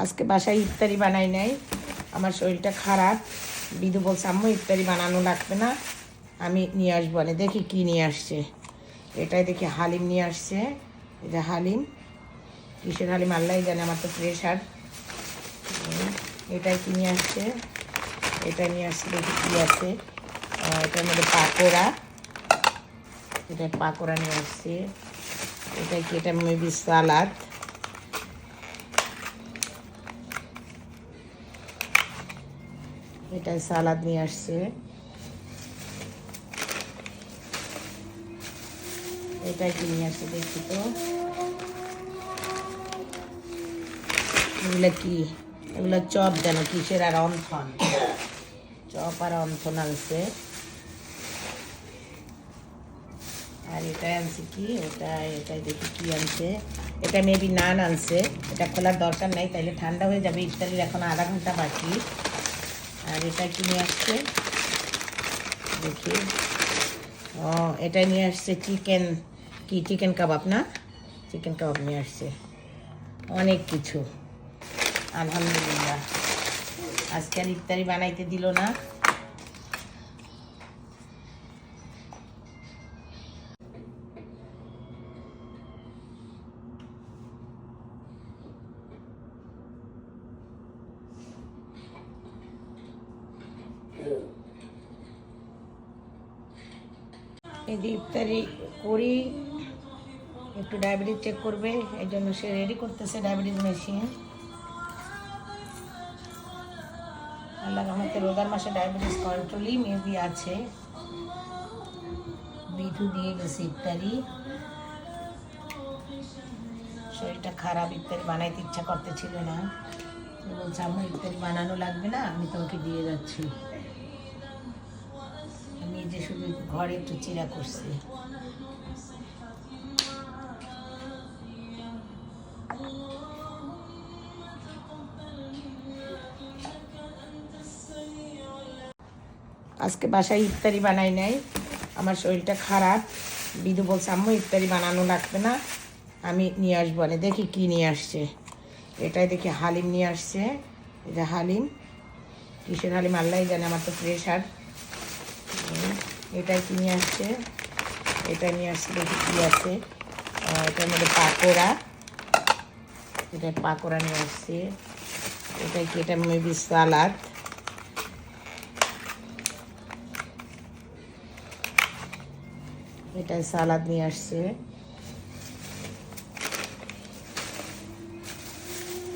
আজকে বাসায় ইফতারি বানাই নাই, আমার শরীরটা খারাপ। বিদু বলছে আম্মু ইফতারি বানানো লাগবে না, আমি নিয়ে আসবো। দেখি কি নিয়ে আসছে। এটাই দেখি হালিম নিয়ে আসছে। এটা হালিম, কিসের হালিম আল্লাহ জানে, আমার তো প্রেশার। এটাই কি নিয়ে আসছে, এটা নিয়ে আসছে। দেখি কী আছে। এটার মধ্যে পাকোড়া, এটা পাকোড়া নিয়ে আসছে। এটা কি, এটা মেবি সালাদ। এটা সালাদ নিয়ে আসছে। এটাই কি নিয়ে আসছে দেখি তো। এগুলো কি, এগুলো চপ যেন কিসের, আর অন্থন, চপ আর অন্থন আনছে। আর এটাই আনছে কি, এটাই দেখি কি আনছে। এটা মেবি নান আনছে। এটা খোলার দরকার নাই, তাইলে ঠান্ডা হয়ে যাবে। ইফতারির এখন আধা ঘন্টা বাকি। আর এটা কি নিয়ে আসছে দেখি। ও, এটা নিয়ে আসছে চিকেন, কি চিকেন কাবাব না, চিকেন কাবাব নিয়ে আসছে। অনেক কিছু, আলহামদুলিল্লাহ। আজকে আর ইফতারি বানাইতে দিল না। এই যে ইফতারি করি, একটু ডায়াবেটিস চেক করবে, এই জন্য সে রেডি করতেছে ডায়াবেটিস মেশিন। আল্লাহ রহমতে রোজার মাসে ডায়াবেটিস কন্ট্রোলই মেবি আছে। বিধু দিয়ে গেছে ইফতারি। শরীরটা খারাপ, ইফতারি বানাইতে ইচ্ছা করতেছিল না। বলছে আমার ইফতারি বানানো লাগবে না, আমি তোমাকে দিয়ে যাচ্ছি। নিজে শুধু ঘরে একটু চিরা করছি। আজকে বাসায় ইফতারি বানাই নাই, আমার শরীরটা খারাপ। বিদু বলছে আম্মু ইফতারি বানানো লাগবে না, আমি নিয়ে আসবো। দেখি কি নিয়ে আসছে। এটাই দেখি হালিম নিয়ে আসছে। এটা হালিম, কিসের হালিম আল্লাহ জানে, আমার তো প্রেশার। এটাই কি নিয়ে আসছে, এটা নিয়ে আসছে। দেখি কী আছে। এটার মধ্যে পাকোড়া, এটা পাকোড়া নিয়ে আসছে। এটাই কি, এটা মেবি সালাদ। এটা সালাদ নিয়ে আসছে।